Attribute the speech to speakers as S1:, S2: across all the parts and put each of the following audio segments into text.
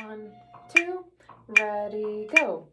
S1: 1, 2, ready, go.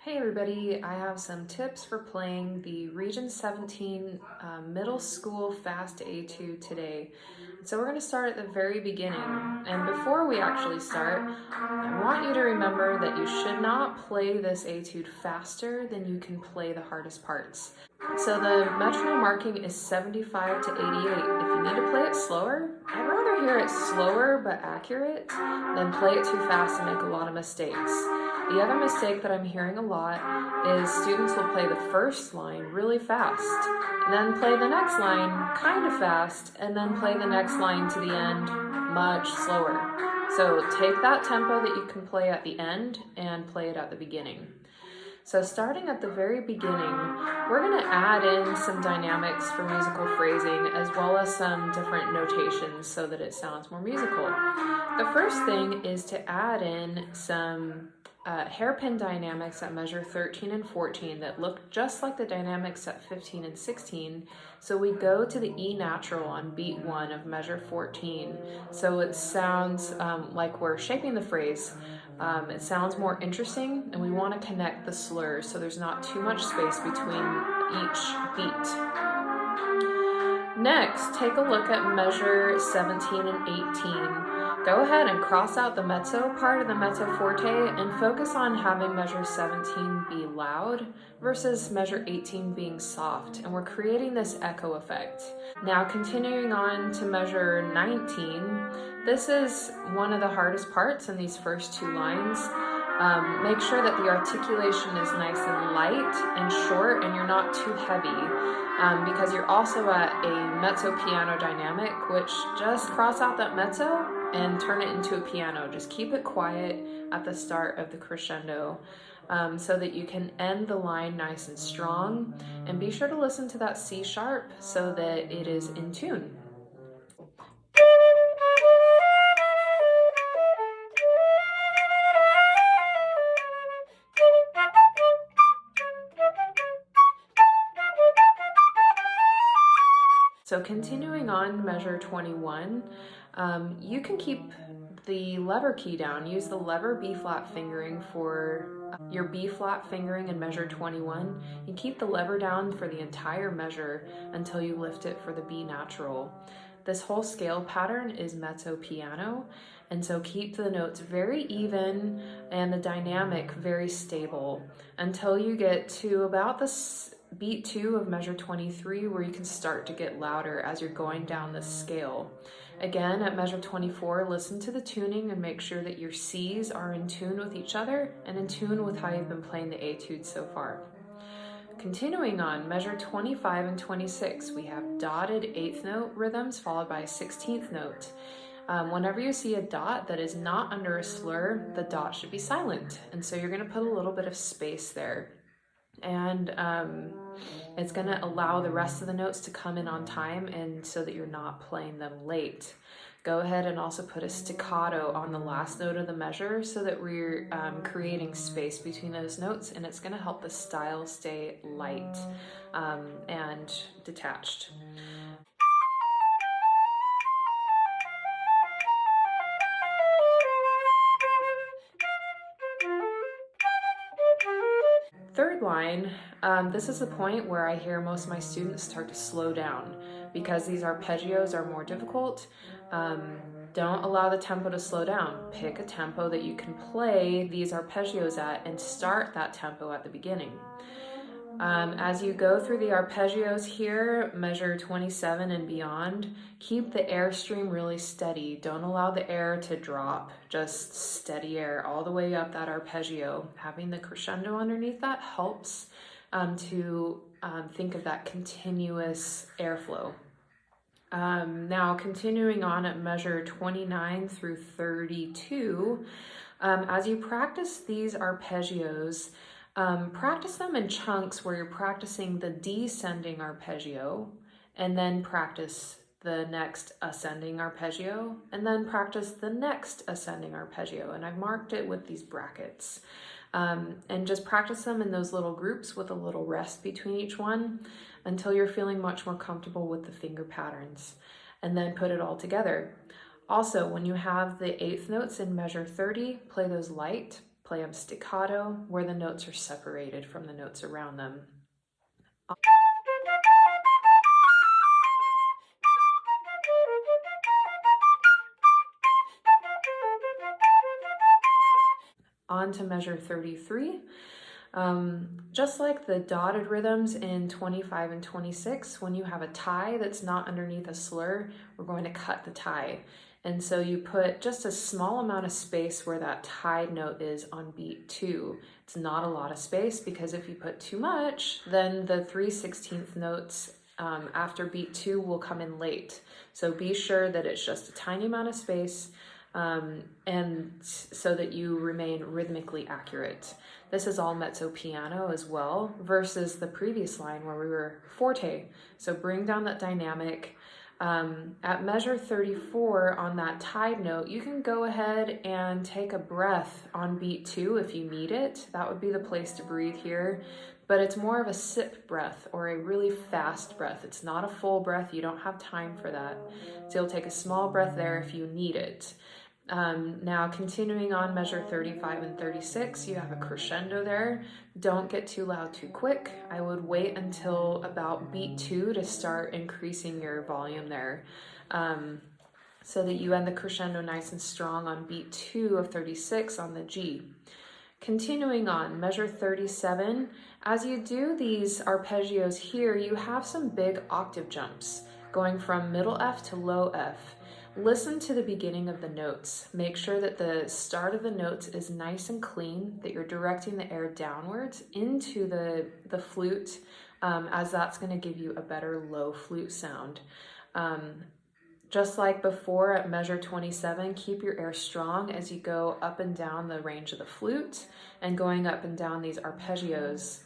S1: Hey everybody, I have some tips for playing the Region 17 middle school fast etude today. So we're going to start at the very beginning, and before we actually start, I want you to remember that you should not play this etude faster than you can play the hardest parts. So the metronome marking is 75 to 88. If you need to play it slower, I'd rather hear it slower but accurate than play it too fast and make a lot of mistakes. The other mistake that I'm hearing a lot is students will play the first line really fast, and then play the next line kind of fast, and then play the next line to the end much slower. So take that tempo that you can play at the end and play it at the beginning. So starting at the very beginning, we're going to add in some dynamics for musical phrasing as well as some different notations so that it sounds more musical. The first thing is to add in some hairpin dynamics at measure 13 and 14 that look just like the dynamics at 15 and 16. So we go to the E natural on beat 1 of measure 14. So it sounds like we're shaping the phrase. It sounds more interesting, and we want to connect the slurs so there's not too much space between each beat. Next, take a look at measure 17 and 18. Go ahead and cross out the mezzo part of the mezzo forte and focus on having measure 17 be loud versus measure 18 being soft, and we're creating this echo effect. Now continuing on to measure 19, this is one of the hardest parts in these first two lines. Make sure that the articulation is nice and light and short and you're not too heavy because you're also at a mezzo piano dynamic, which just cross out that mezzo and turn it into a piano. Just keep it quiet at the start of the crescendo so that you can end the line nice and strong, and be sure to listen to that C sharp so that it is in tune. So continuing on measure 21, you can keep the lever key down. Use the lever B flat fingering for your B flat fingering in measure 21, and keep the lever down for the entire measure until you lift it for the B natural. This whole scale pattern is mezzo piano, and so keep the notes very even and the dynamic very stable until you get to about the beat 2 of measure 23, where you can start to get louder as you're going down the scale. Again, at measure 24, listen to the tuning and make sure that your C's are in tune with each other and in tune with how you've been playing the etude so far. Continuing on, measure 25 and 26, we have dotted 8th note rhythms followed by a 16th note. Whenever you see a dot that is not under a slur, the dot should be silent, and so you're going to put a little bit of space there. And it's going to allow the rest of the notes to come in on time, and so that you're not playing them late. Go ahead and also put a staccato on the last note of the measure so that we're creating space between those notes, and it's going to help the style stay light and detached. Third line, this is the point where I hear most of my students start to slow down because these arpeggios are more difficult. Don't allow the tempo to slow down. Pick a tempo that you can play these arpeggios at and start that tempo at the beginning. As you go through the arpeggios here, measure 27 and beyond, keep the air stream really steady. Don't allow the air to drop, just steady air all the way up that arpeggio. Having the crescendo underneath that helps to think of that continuous airflow. Now continuing on at measure 29 through 32, as you practice these arpeggios, practice them in chunks where you're practicing the descending arpeggio, and then practice the next ascending arpeggio, and then practice the next ascending arpeggio. And I've marked it with these brackets. And just practice them in those little groups with a little rest between each one until you're feeling much more comfortable with the finger patterns, and then put it all together. Also, when you have the eighth notes in measure 30, play those light, play them staccato where the notes are separated from the notes around them. On to measure 33. Just like the dotted rhythms in 25 and 26, when you have a tie that's not underneath a slur, we're going to cut the tie. And so you put just a small amount of space where that tied note is on beat 2. It's not a lot of space, because if you put too much, then the 3/16 notes after beat 2 will come in late. So be sure that it's just a tiny amount of space, and so that you remain rhythmically accurate. This is all mezzo piano as well, versus the previous line where we were forte. So bring down that dynamic. At measure 34 on that tied note, you can go ahead and take a breath on beat 2 if you need it. That would be the place to breathe here, but it's more of a sip breath or a really fast breath. It's not a full breath. You don't have time for that. So you'll take a small breath there if you need it. Now continuing on measure 35 and 36, you have a crescendo there. Don't get too loud too quick. I would wait until about beat 2 to start increasing your volume there, so that you end the crescendo nice and strong on beat 2 of 36 on the G. Continuing on, measure 37, as you do these arpeggios here, you have some big octave jumps going from middle F to low F. Listen to the beginning of the notes. Make sure that the start of the notes is nice and clean, that you're directing the air downwards into the flute, as that's going to give you a better low flute sound. Just like before at measure 27, keep your air strong as you go up and down the range of the flute and going up and down these arpeggios.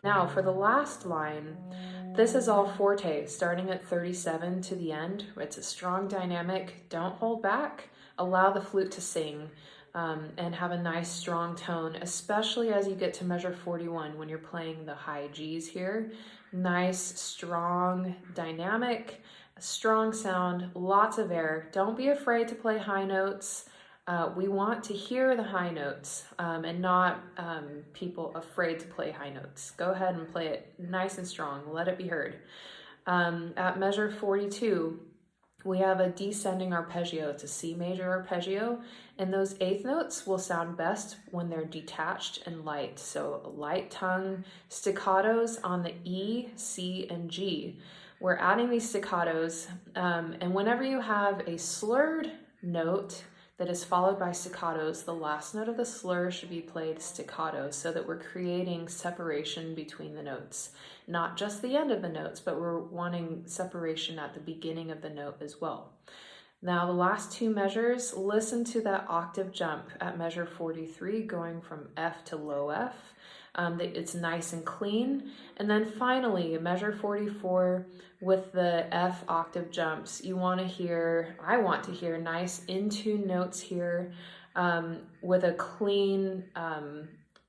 S1: Now for the last line, this is all forte, starting at 37 to the end. It's a strong dynamic. Don't hold back. Allow the flute to sing, and have a nice strong tone, especially as you get to measure 41 when you're playing the high G's here. Nice, strong dynamic, strong sound, lots of air. Don't be afraid to play high notes. We want to hear the high notes, and not people afraid to play high notes. Go ahead and play it nice and strong. Let it be heard. At measure 42, we have a descending arpeggio. It's a C major arpeggio, and those eighth notes will sound best when they're detached and light. So light tongue staccatos on the E, C, and G. We're adding these staccatos, and whenever you have a slurred note that is followed by staccatos, the last note of the slur should be played staccato, so that we're creating separation between the notes. Not just the end of the notes, but we're wanting separation at the beginning of the note as well. Now the last two measures, listen to that octave jump at measure 43 going from F to low F. It's nice and clean. And then finally, measure 44 with the F octave jumps. I want to hear nice into notes here, with a clean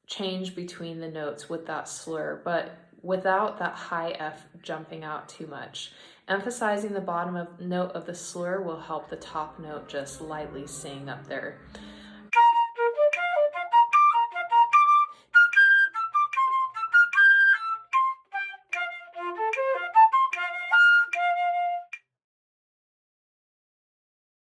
S1: change between the notes with that slur, but without that high F jumping out too much. Emphasizing the bottom note of the slur will help the top note just lightly sing up there.